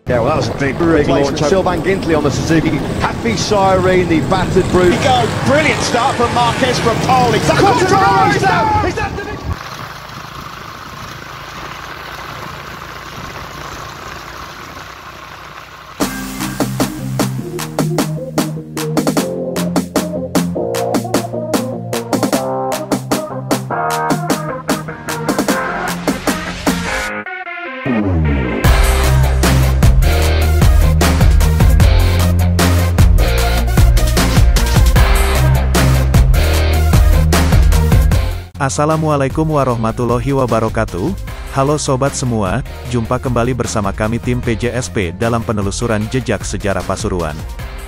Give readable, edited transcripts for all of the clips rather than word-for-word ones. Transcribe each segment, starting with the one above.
Yeah, well, that was a big launch. Sylvain Gintley on the Suzuki. Happy Siren, the battered brute. He goes. Brilliant start from Marquez from pole. It's a Quartararo! Is that the... Assalamualaikum warahmatullahi wabarakatuh. Halo sobat semua, jumpa kembali bersama kami tim PJSP dalam penelusuran jejak sejarah Pasuruan.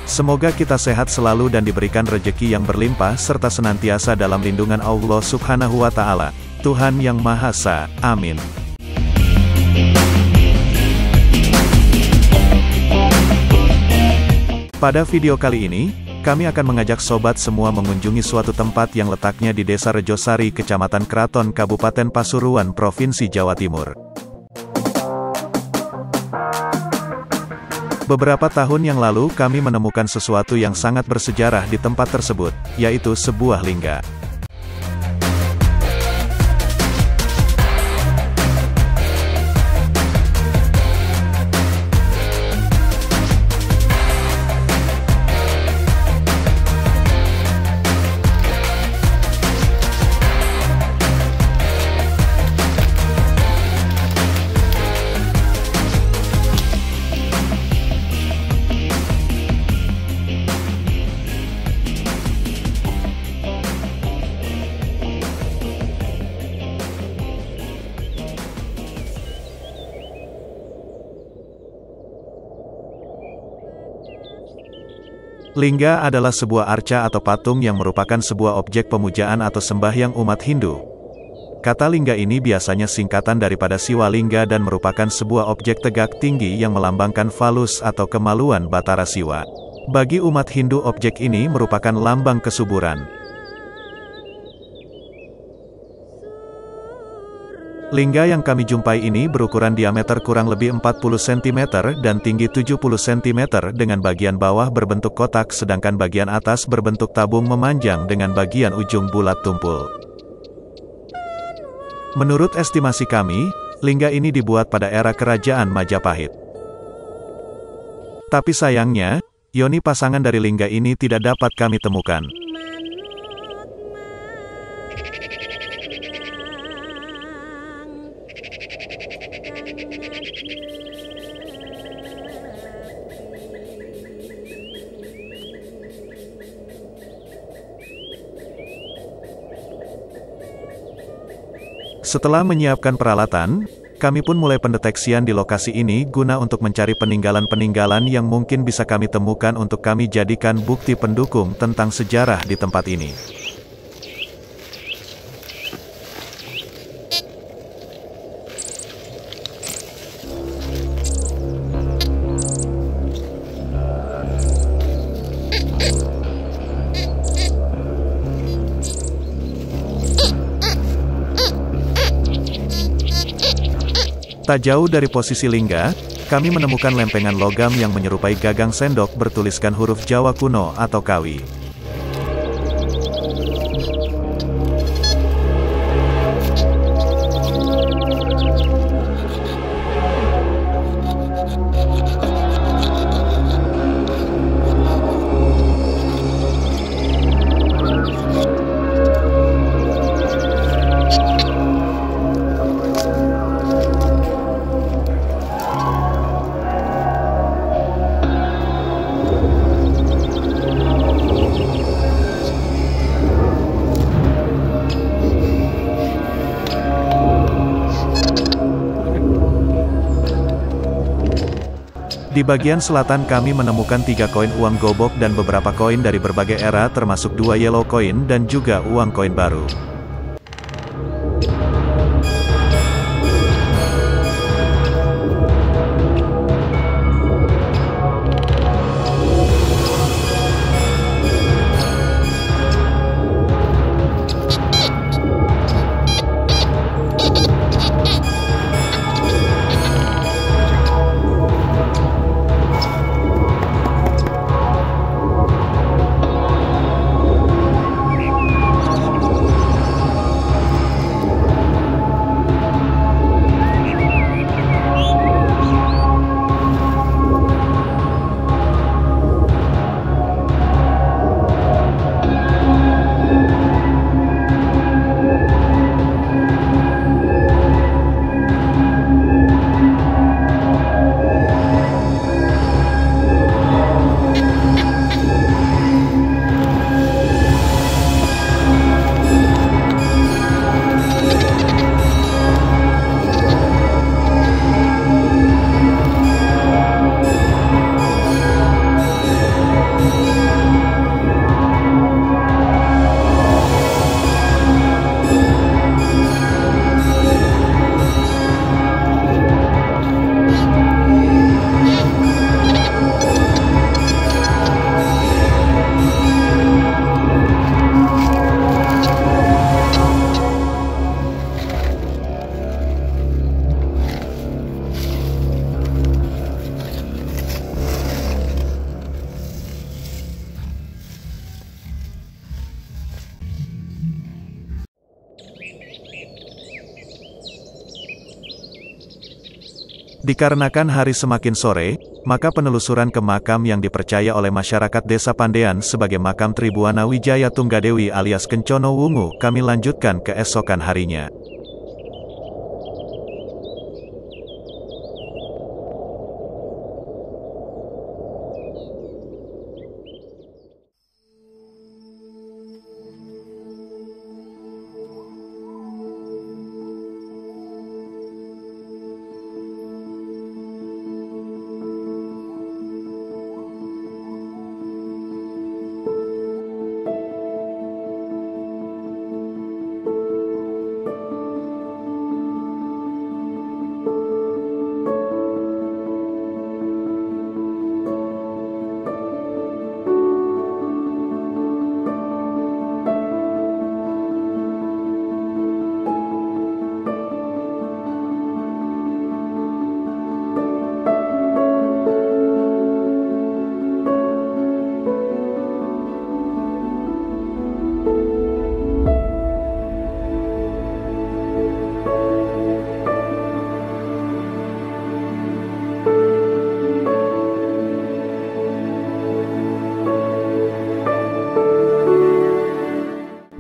Semoga kita sehat selalu dan diberikan rejeki yang berlimpah serta senantiasa dalam lindungan Allah Subhanahu wa Ta'ala, Tuhan Yang Maha Esa. Amin. Pada video kali ini, kami akan mengajak sobat semua mengunjungi suatu tempat yang letaknya di Desa Rejosari, Kecamatan Kraton, Kabupaten Pasuruan, Provinsi Jawa Timur. Beberapa tahun yang lalu kami menemukan sesuatu yang sangat bersejarah di tempat tersebut, yaitu sebuah lingga. Lingga adalah sebuah arca atau patung yang merupakan sebuah objek pemujaan atau sembahyang umat Hindu. Kata lingga ini biasanya singkatan daripada Siwa Lingga dan merupakan sebuah objek tegak tinggi yang melambangkan falus atau kemaluan Batara Siwa. Bagi umat Hindu, objek ini merupakan lambang kesuburan. Lingga yang kami jumpai ini berukuran diameter kurang lebih 40 cm dan tinggi 70 cm dengan bagian bawah berbentuk kotak sedangkan bagian atas berbentuk tabung memanjang dengan bagian ujung bulat tumpul. Menurut estimasi kami, lingga ini dibuat pada era Kerajaan Majapahit. Tapi sayangnya, yoni pasangan dari lingga ini tidak dapat kami temukan. Setelah menyiapkan peralatan, kami pun mulai pendeteksian di lokasi ini guna untuk mencari peninggalan-peninggalan yang mungkin bisa kami temukan untuk kami jadikan bukti pendukung tentang sejarah di tempat ini. Tak jauh dari posisi lingga, kami menemukan lempengan logam yang menyerupai gagang sendok bertuliskan huruf Jawa kuno atau Kawi. Di bagian selatan kami menemukan 3 koin uang gobok dan beberapa koin dari berbagai era termasuk 2 yellow coin dan juga uang koin baru. Dikarenakan hari semakin sore, maka penelusuran ke makam yang dipercaya oleh masyarakat Desa Pandean sebagai makam Tribuana Wijaya Tunggadewi alias Kencono Wungu kami lanjutkan keesokan harinya.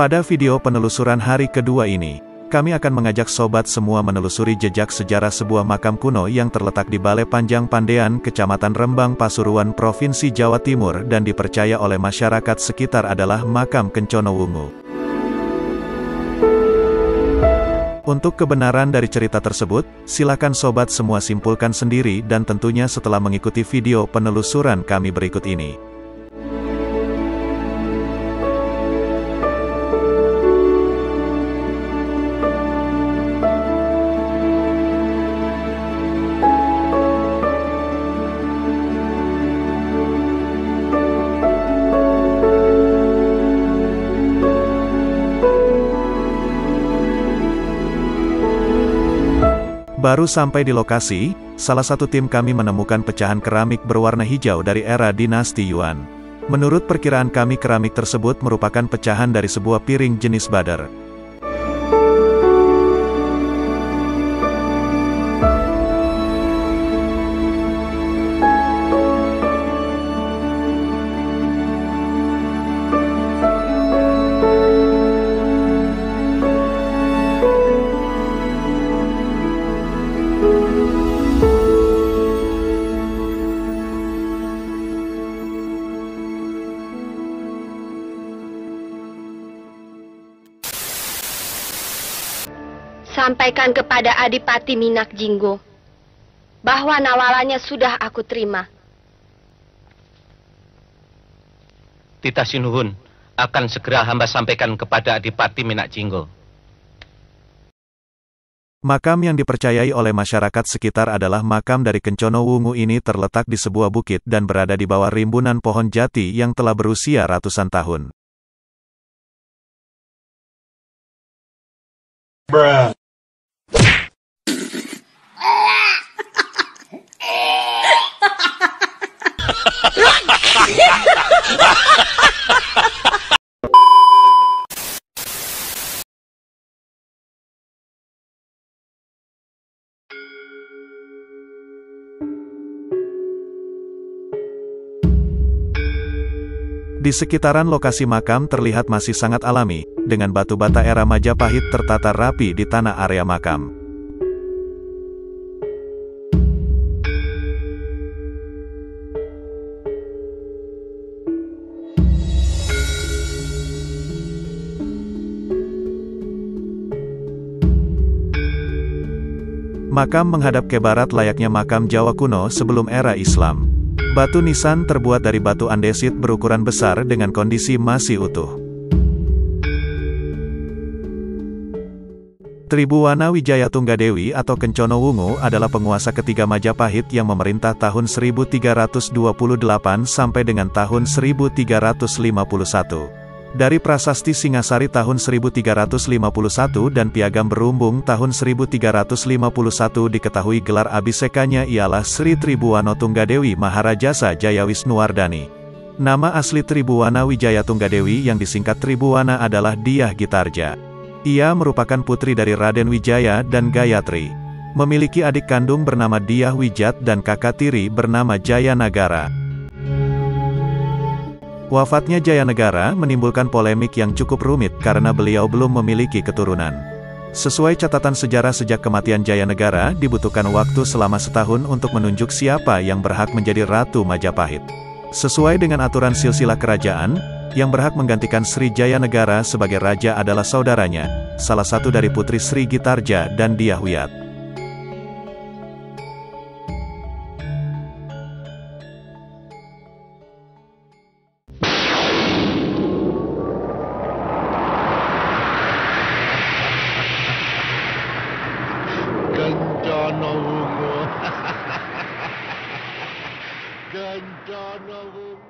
Pada video penelusuran hari kedua ini, kami akan mengajak sobat semua menelusuri jejak sejarah sebuah makam kuno yang terletak di Balai Panjang Pandean, Kecamatan Rembang, Pasuruan, Provinsi Jawa Timur dan dipercaya oleh masyarakat sekitar adalah makam Kencono Wungu. Untuk kebenaran dari cerita tersebut, silakan sobat semua simpulkan sendiri dan tentunya setelah mengikuti video penelusuran kami berikut ini. Baru sampai di lokasi, salah satu tim kami menemukan pecahan keramik berwarna hijau dari era dinasti Yuan. Menurut perkiraan kami, keramik tersebut merupakan pecahan dari sebuah piring jenis bader. Sampaikan kepada Adipati Minak Jinggo bahwa nawalannya sudah aku terima. Titah sinuhun, akan segera hamba sampaikan kepada Adipati Minak Jinggo. Makam yang dipercayai oleh masyarakat sekitar adalah makam dari Kencono Wungu. Ini terletak di sebuah bukit dan berada di bawah rimbunan pohon jati yang telah berusia ratusan tahun. Bruh. Di sekitaran lokasi makam terlihat masih sangat alami, dengan batu bata era Majapahit tertata rapi di tanah area makam. Makam menghadap ke barat layaknya makam Jawa kuno sebelum era Islam. Batu nisan terbuat dari batu andesit berukuran besar dengan kondisi masih utuh. Tribuana Wijaya Tunggadewi atau Kencono Wungu adalah penguasa ketiga Majapahit yang memerintah tahun 1328 sampai dengan tahun 1351. Dari Prasasti Singasari tahun 1351 dan Piagam Berumbung tahun 1351 diketahui gelar abisekanya ialah Sri Tribuana Tunggadewi Maharajasa Jayawisnuwardhani. Nama asli Tribuana Wijaya Tunggadewi yang disingkat Tribuana adalah Dyah Gitarja. Ia merupakan putri dari Raden Wijaya dan Gayatri. Memiliki adik kandung bernama Dyah Wijat dan kakak tiri bernama Jayanagara. Wafatnya Jayanagara menimbulkan polemik yang cukup rumit karena beliau belum memiliki keturunan. Sesuai catatan sejarah, sejak kematian Jayanagara dibutuhkan waktu selama setahun untuk menunjuk siapa yang berhak menjadi Ratu Majapahit. Sesuai dengan aturan silsilah kerajaan, yang berhak menggantikan Sri Jayanagara sebagai raja adalah saudaranya, salah satu dari putri Sri Gitarja dan Dyah Wiyat. Kencana Wungu. Kencana Wungu.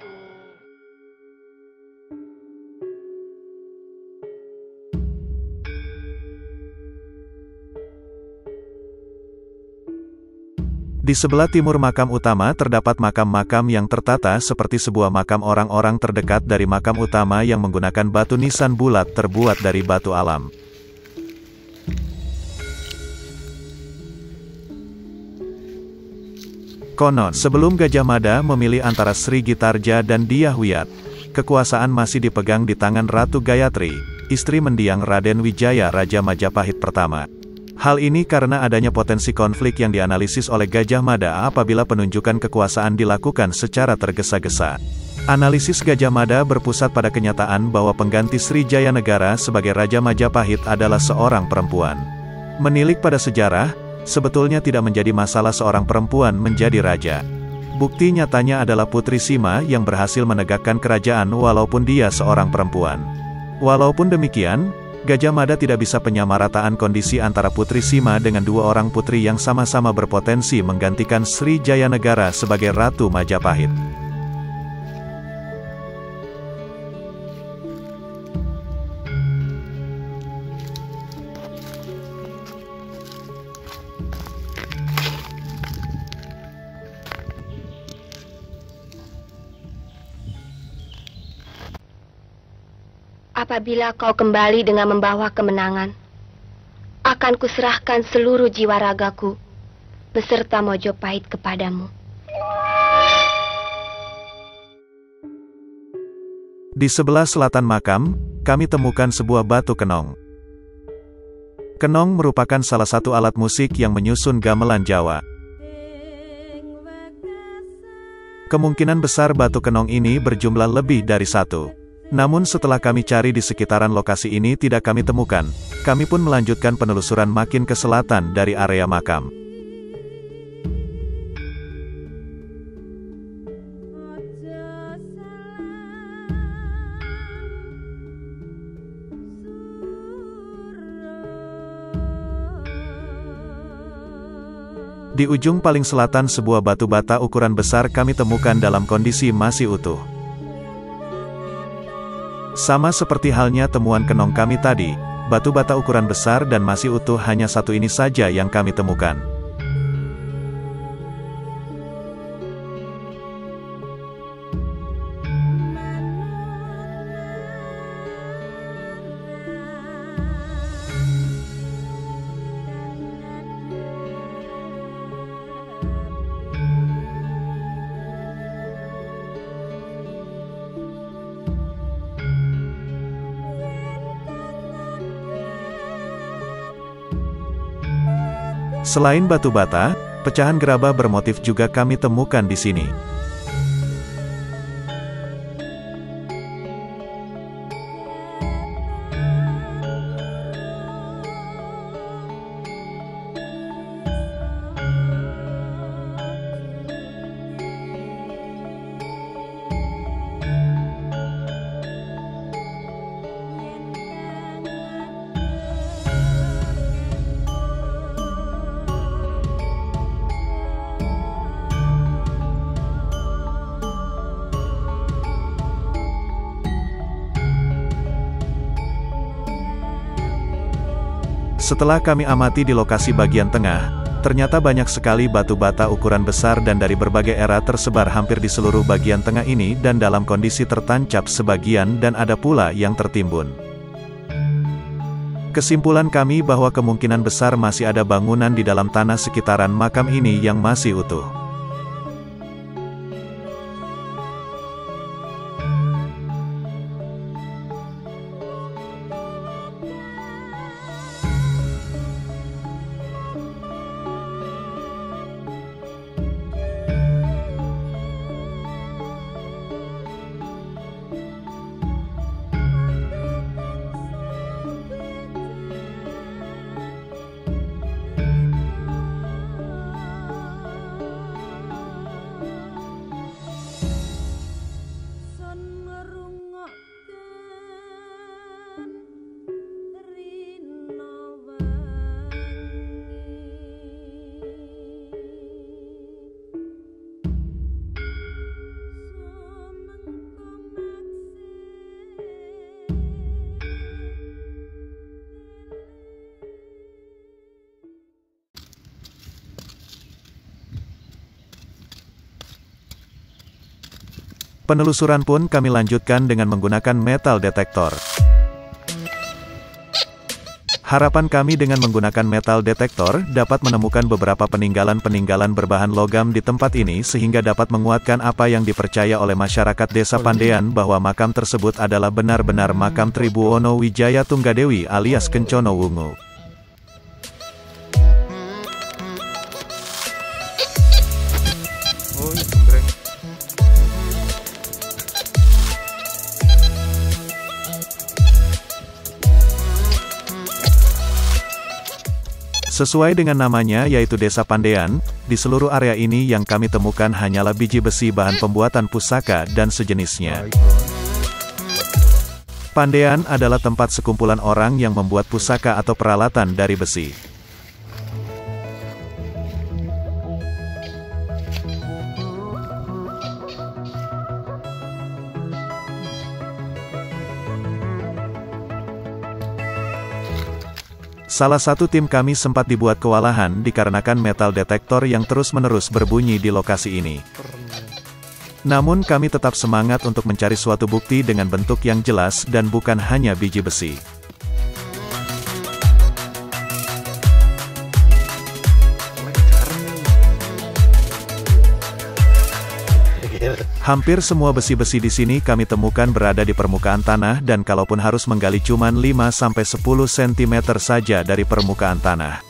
Di sebelah timur makam utama terdapat makam-makam yang tertata seperti sebuah makam orang-orang terdekat dari makam utama yang menggunakan batu nisan bulat terbuat dari batu alam. Konon, sebelum Gajah Mada memilih antara Sri Gitarja dan Dyah Wiyat, kekuasaan masih dipegang di tangan Ratu Gayatri, istri mendiang Raden Wijaya Raja Majapahit pertama. Hal ini karena adanya potensi konflik yang dianalisis oleh Gajah Mada apabila penunjukan kekuasaan dilakukan secara tergesa-gesa. Analisis Gajah Mada berpusat pada kenyataan bahwa pengganti Sri Jayanagara sebagai Raja Majapahit adalah seorang perempuan. Menilik pada sejarah, sebetulnya tidak menjadi masalah seorang perempuan menjadi raja. Bukti nyatanya adalah Putri Sima yang berhasil menegakkan kerajaan walaupun dia seorang perempuan. Walaupun demikian, Gajah Mada tidak bisa penyamarataan kondisi antara Putri Sima dengan dua orang putri yang sama-sama berpotensi menggantikan Sri Jayanagara sebagai Ratu Majapahit. Apabila kau kembali dengan membawa kemenangan, akan kuserahkan seluruh jiwa ragaku beserta Mojopahit kepadamu. Di sebelah selatan makam, kami temukan sebuah batu kenong. Kenong merupakan salah satu alat musik yang menyusun gamelan Jawa. Kemungkinan besar batu kenong ini berjumlah lebih dari satu. Namun setelah kami cari di sekitaran lokasi ini tidak kami temukan, kami pun melanjutkan penelusuran makin ke selatan dari area makam. Di ujung paling selatan sebuah batu bata ukuran besar kami temukan dalam kondisi masih utuh. Sama seperti halnya temuan kenong kami tadi, batu bata ukuran besar dan masih utuh hanya satu ini saja yang kami temukan. Selain batu bata, pecahan gerabah bermotif juga kami temukan di sini. Setelah kami amati di lokasi bagian tengah, ternyata banyak sekali batu bata ukuran besar dan dari berbagai era tersebar hampir di seluruh bagian tengah ini dan dalam kondisi tertancap sebagian dan ada pula yang tertimbun. Kesimpulan kami bahwa kemungkinan besar masih ada bangunan di dalam tanah sekitaran makam ini yang masih utuh. Penelusuran pun kami lanjutkan dengan menggunakan metal detektor. Harapan kami dengan menggunakan metal detektor dapat menemukan beberapa peninggalan-peninggalan berbahan logam di tempat ini sehingga dapat menguatkan apa yang dipercaya oleh masyarakat Desa Pandean bahwa makam tersebut adalah benar-benar makam Tribuono Wijaya Tunggadewi alias Kencono Wungu. Sesuai dengan namanya yaitu Desa Pandean, di seluruh area ini yang kami temukan hanyalah biji besi bahan pembuatan pusaka dan sejenisnya. Pandean adalah tempat sekumpulan orang yang membuat pusaka atau peralatan dari besi. Salah satu tim kami sempat dibuat kewalahan dikarenakan metal detektor yang terus-menerus berbunyi di lokasi ini. Namun kami tetap semangat untuk mencari suatu bukti dengan bentuk yang jelas dan bukan hanya biji besi. Hampir semua besi-besi di sini kami temukan berada di permukaan tanah dan kalaupun harus menggali cuman 5-10 cm saja dari permukaan tanah.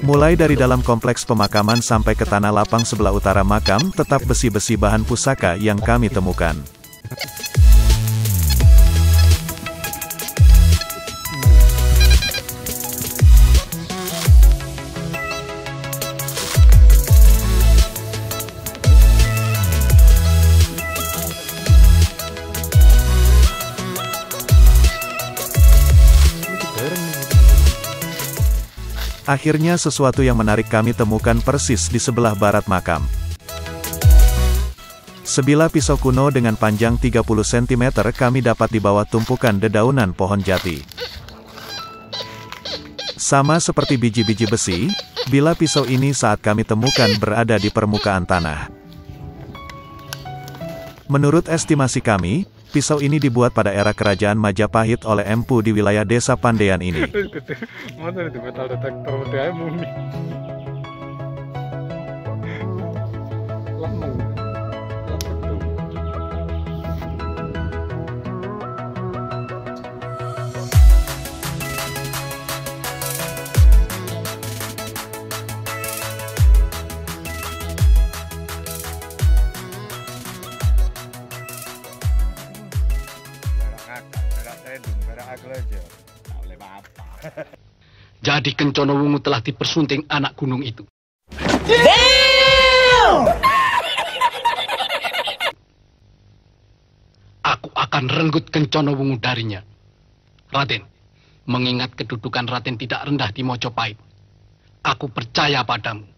Mulai dari dalam kompleks pemakaman sampai ke tanah lapang sebelah utara makam, tetap besi-besi bahan pusaka yang kami temukan. Akhirnya sesuatu yang menarik kami temukan persis di sebelah barat makam. Sebilah pisau kuno dengan panjang 30 cm kami dapat di bawah tumpukan dedaunan pohon jati. Sama seperti biji-biji besi, bilah pisau ini saat kami temukan berada di permukaan tanah. Menurut estimasi kami, pisau ini dibuat pada era kerajaan Majapahit oleh Empu di wilayah Desa Pandean ini. Mana itu metal detektor udah mumi. Jadi Kencono Wungu telah dipersunting anak gunung itu. Aku akan renggut Kencono Wungu darinya. Raden, mengingat kedudukan Raden tidak rendah di Mojopahit, aku percaya padamu.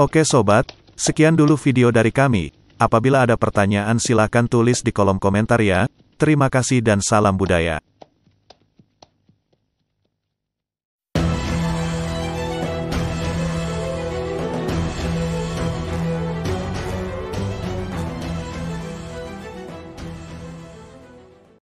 Oke sobat, sekian dulu video dari kami. Apabila ada pertanyaan silakan tulis di kolom komentar ya. Terima kasih dan salam budaya.